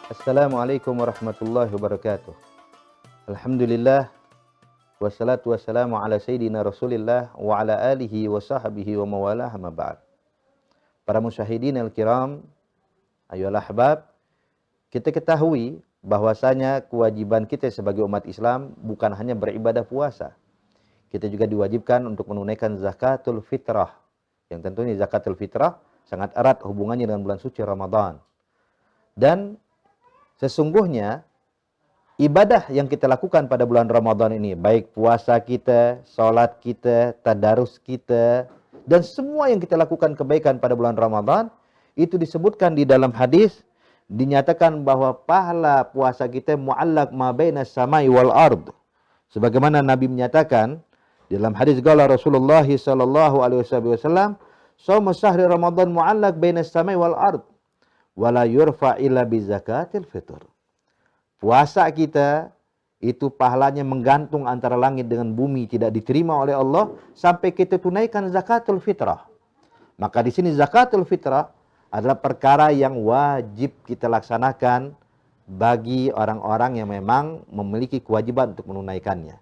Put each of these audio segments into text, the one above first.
Assalamualaikum warahmatullahi wabarakatuh. Alhamdulillah wassalatu wassalamu ala sayyidina Rasulillah wa ala alihi wa sahbihi wa mawalah ma ba'd. Para musyahidin al-kiram, ayyuhal ahbab, kita ketahui bahwasanya kewajiban kita sebagai umat Islam bukan hanya beribadah puasa. Kita juga diwajibkan untuk menunaikan zakatul fitrah. Yang tentunya zakatul fitrah sangat erat hubungannya dengan bulan suci Ramadan. Dan sesungguhnya ibadah yang kita lakukan pada bulan Ramadan ini, baik puasa kita, salat kita, tadarus kita, dan semua yang kita lakukan kebaikan pada bulan Ramadan, itu disebutkan di dalam hadis, dinyatakan bahwa pahala puasa kita mu'allaq ma baina samai wal ard. Sebagaimana Nabi menyatakan dalam hadis qala Rasulullah sallallahu alaihi wasallam, "Shaum syahri Ramadan mu'allaq baina samai wal ard, wala yurfa illa bi zakatil fitr." Puasa kita itu pahalanya menggantung antara langit dengan bumi, tidak diterima oleh Allah sampai kita tunaikan zakatul fitrah. Maka di sini zakatul fitrah adalah perkara yang wajib kita laksanakan bagi orang-orang yang memang memiliki kewajiban untuk menunaikannya.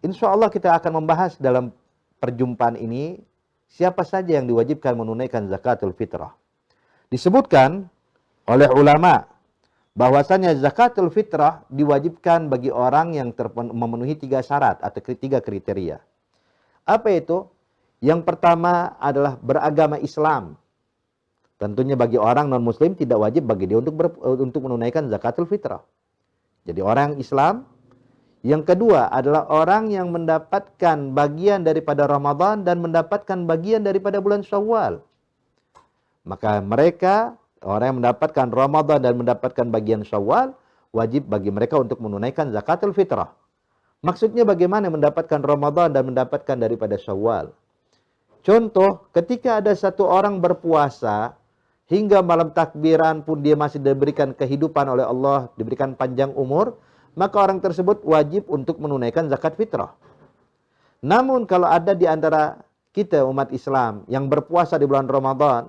Insya Allah kita akan membahas dalam perjumpaan ini siapa saja yang diwajibkan menunaikan zakatul fitrah. Disebutkan oleh ulama bahwasanya zakatul fitrah diwajibkan bagi orang yang memenuhi 3 syarat atau 3 kriteria. Apa itu? Yang pertama adalah beragama Islam. Tentunya bagi orang non-muslim tidak wajib bagi dia untuk menunaikan zakatul fitrah. Jadi orang Islam. Yang kedua adalah orang yang mendapatkan bagian daripada Ramadan dan mendapatkan bagian daripada bulan Syawal. Maka mereka, orang yang mendapatkan Ramadan dan mendapatkan bagian Syawal, wajib bagi mereka untuk menunaikan zakatul fitrah. Maksudnya bagaimana mendapatkan Ramadan dan mendapatkan daripada Syawal? Contoh, ketika ada satu orang berpuasa, hingga malam takbiran pun dia masih diberikan kehidupan oleh Allah, diberikan panjang umur, maka orang tersebut wajib untuk menunaikan zakat fitrah. Namun kalau ada di antara kita umat Islam yang berpuasa di bulan Ramadan,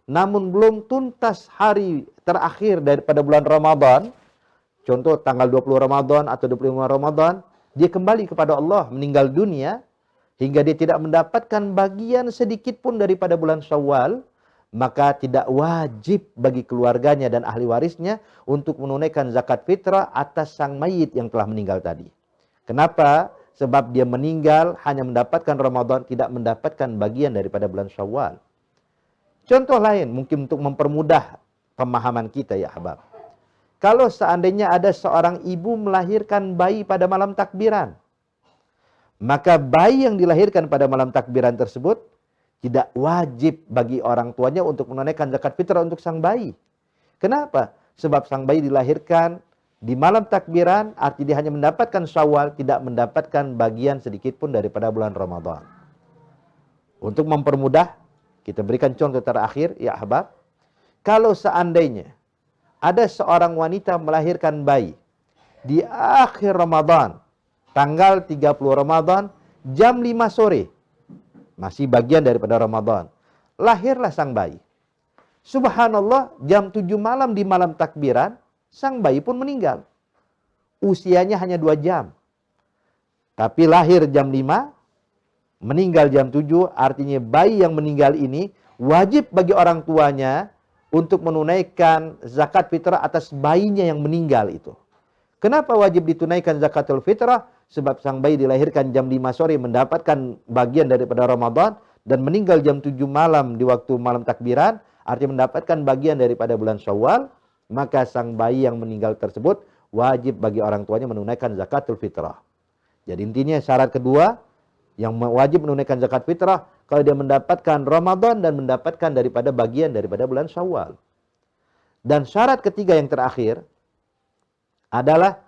namun belum tuntas hari terakhir daripada bulan Ramadan, contoh tanggal 20 Ramadan atau 25 Ramadan, dia kembali kepada Allah, meninggal dunia, hingga dia tidak mendapatkan bagian sedikit pun daripada bulan Syawal, maka tidak wajib bagi keluarganya dan ahli warisnya untuk menunaikan zakat fitrah atas sang mayit yang telah meninggal tadi. Kenapa? Sebab dia meninggal hanya mendapatkan Ramadan, tidak mendapatkan bagian daripada bulan Syawal. Contoh lain, mungkin untuk mempermudah pemahaman kita ya ahbab. Kalau seandainya ada seorang ibu melahirkan bayi pada malam takbiran, maka bayi yang dilahirkan pada malam takbiran tersebut tidak wajib bagi orang tuanya untuk menunaikan zakat fitrah untuk sang bayi. Kenapa? Sebab sang bayi dilahirkan di malam takbiran, arti dia hanya mendapatkan Syawal, tidak mendapatkan bagian sedikit pun daripada bulan Ramadan. Untuk mempermudah, kita berikan contoh terakhir, ya ahbab. Kalau seandainya ada seorang wanita melahirkan bayi di akhir Ramadan, tanggal 30 Ramadan, jam 5 sore, masih bagian daripada Ramadan, lahirlah sang bayi. Subhanallah, jam 7 malam di malam takbiran, sang bayi pun meninggal. Usianya hanya 2 jam. Tapi lahir jam 5, meninggal jam 7, artinya bayi yang meninggal ini wajib bagi orang tuanya untuk menunaikan zakat fitrah atas bayinya yang meninggal itu. Kenapa wajib ditunaikan zakatul fitrah? Sebab sang bayi dilahirkan jam 5 sore mendapatkan bagian daripada Ramadan dan meninggal jam 7 malam di waktu malam takbiran, artinya mendapatkan bagian daripada bulan Syawal, maka sang bayi yang meninggal tersebut wajib bagi orang tuanya menunaikan zakatul fitrah. Jadi intinya syarat kedua yang wajib menunaikan zakat fitrah kalau dia mendapatkan Ramadan dan mendapatkan daripada bagian daripada bulan Syawal. Dan syarat ketiga yang terakhir adalah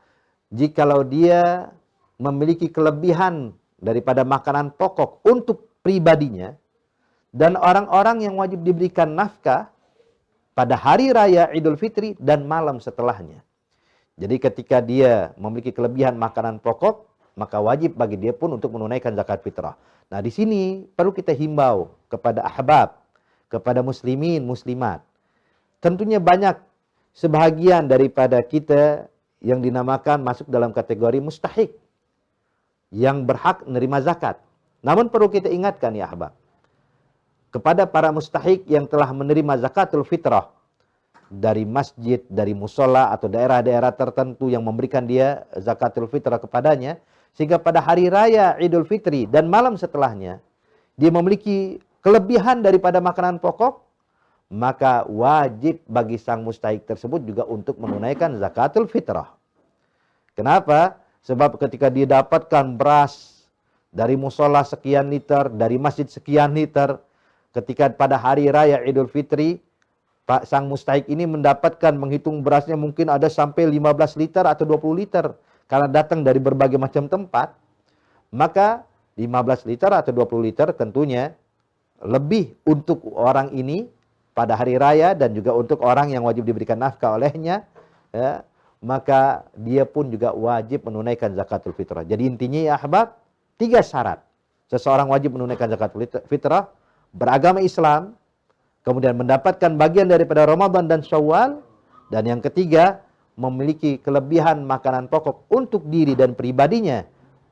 jikalau dia memiliki kelebihan daripada makanan pokok untuk pribadinya dan orang-orang yang wajib diberikan nafkah pada hari raya Idul Fitri dan malam setelahnya. Jadi ketika dia memiliki kelebihan makanan pokok, maka wajib bagi dia pun untuk menunaikan zakat fitrah. Nah, di sini perlu kita himbau kepada ahbab, kepada muslimin, muslimat. Tentunya banyak sebahagian daripada kita yang dinamakan masuk dalam kategori mustahik, yang berhak menerima zakat. Namun perlu kita ingatkan ya ahbab, kepada para mustahik yang telah menerima zakatul fitrah dari masjid, dari musola atau daerah-daerah tertentu yang memberikan dia zakatul fitrah kepadanya, sehingga pada hari raya Idul Fitri dan malam setelahnya dia memiliki kelebihan daripada makanan pokok, maka wajib bagi sang mustahik tersebut juga untuk menunaikan zakatul fitrah. Kenapa? Sebab ketika dia dapatkan beras dari musola sekian liter, dari masjid sekian liter, ketika pada hari raya Idul Fitri, Pak sang mustahik ini mendapatkan, menghitung berasnya mungkin ada sampai 15 liter atau 20 liter. Karena datang dari berbagai macam tempat, maka 15 liter atau 20 liter tentunya lebih untuk orang ini pada hari raya dan juga untuk orang yang wajib diberikan nafkah olehnya, ya, maka dia pun juga wajib menunaikan zakatul fitrah. Jadi intinya ya ahbab, 3 syarat. Seseorang wajib menunaikan zakatul fitrah, beragama Islam, kemudian mendapatkan bagian daripada Ramadan dan Syawal, dan yang ketiga, memiliki kelebihan makanan pokok untuk diri dan pribadinya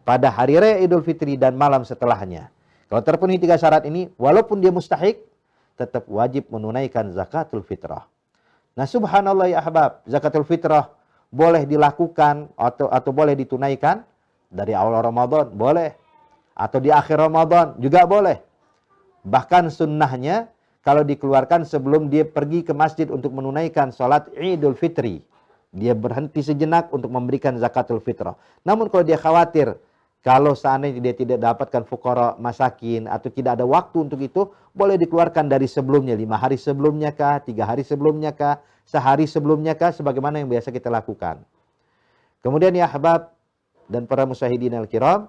pada hari raya Idul Fitri dan malam setelahnya. Kalau terpenuhi 3 syarat ini, walaupun dia mustahik, tetap wajib menunaikan zakatul fitrah. Nah subhanallah ya ahbab, zakatul fitrah boleh dilakukan atau boleh ditunaikan dari awal Ramadan, boleh. Atau di akhir Ramadan, juga boleh. Bahkan sunnahnya, kalau dikeluarkan sebelum dia pergi ke masjid untuk menunaikan sholat Idul Fitri, dia berhenti sejenak untuk memberikan zakatul fitrah. Namun kalau dia khawatir, kalau seandainya dia tidak dapatkan fuqara masakin atau tidak ada waktu untuk itu, boleh dikeluarkan dari sebelumnya, 5 hari sebelumnya kah, 3 hari sebelumnya kah, sehari sebelumnya kah, sebagaimana yang biasa kita lakukan. Kemudian ya ahbab dan para musyahidin al-kiram,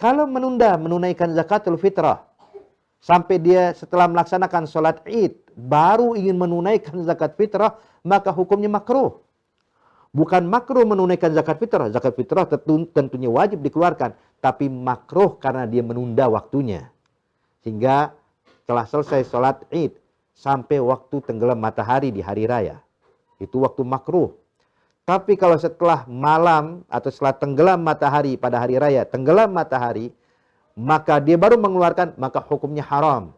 kalau menunaikan zakatul fitrah, sampai dia setelah melaksanakan sholat id, baru ingin menunaikan zakat fitrah, maka hukumnya makruh. Bukan makruh menunaikan zakat fitrah. Zakat fitrah tentunya wajib dikeluarkan. Tapi makruh karena dia menunda waktunya. Hingga telah selesai sholat id, sampai waktu tenggelam matahari di hari raya. Itu waktu makruh. Tapi kalau setelah malam atau setelah tenggelam matahari pada hari raya, tenggelam matahari, maka dia baru mengeluarkan, maka hukumnya haram.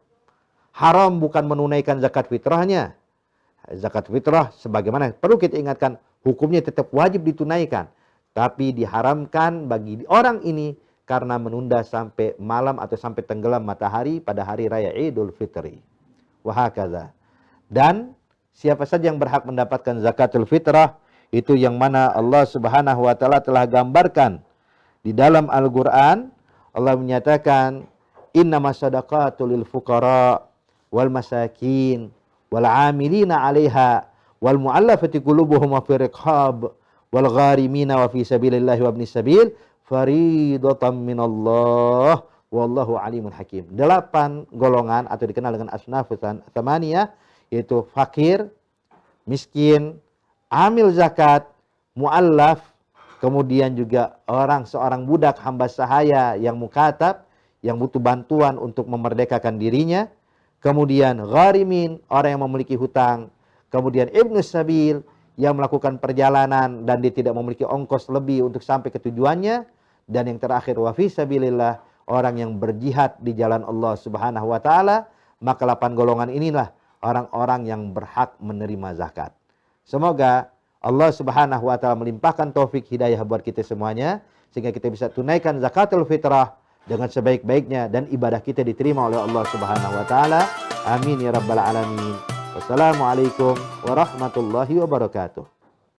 Haram bukan menunaikan zakat fitrahnya. Zakat fitrah sebagaimana perlu kita ingatkan, hukumnya tetap wajib ditunaikan. Tapi diharamkan bagi orang ini karena menunda sampai malam atau sampai tenggelam matahari pada hari raya Idul Fitri. Wahakaza. Dan siapa saja yang berhak mendapatkan zakatul fitrah, itu yang mana Allah Subhanahu wa taala telah gambarkan di dalam Al-Qur'an. Allah menyatakan, innamas shadaqatul lil fuqara wal masakin wal 'amilina 'alaiha wal mu'allafati qulubuhum wa fi riqab wal gharimina wa fi sabilillahi wa ibnis sabil faridatan minallah wallahu alimun hakim. 8 golongan atau dikenal dengan asnafus tsamaniyah, yaitu fakir, miskin, amil zakat, mu'allaf, kemudian juga seorang budak hamba sahaya yang mukatab, yang butuh bantuan untuk memerdekakan dirinya. Kemudian gharimin, orang yang memiliki hutang. Kemudian ibnus sabil, yang melakukan perjalanan dan dia tidak memiliki ongkos lebih untuk sampai ke tujuannya. Dan yang terakhir, wa fi sabilillah, orang yang berjihad di jalan Allah Subhanahu wa taala. Maka 8 golongan inilah orang-orang yang berhak menerima zakat. Semoga Allah Subhanahu wa taala melimpahkan taufik hidayah buat kita semuanya, sehingga kita bisa tunaikan zakatul fitrah dengan sebaik-baiknya dan ibadah kita diterima oleh Allah Subhanahu wa taala. Amin ya rabbal alamin. Wassalamualaikum warahmatullahi wabarakatuh.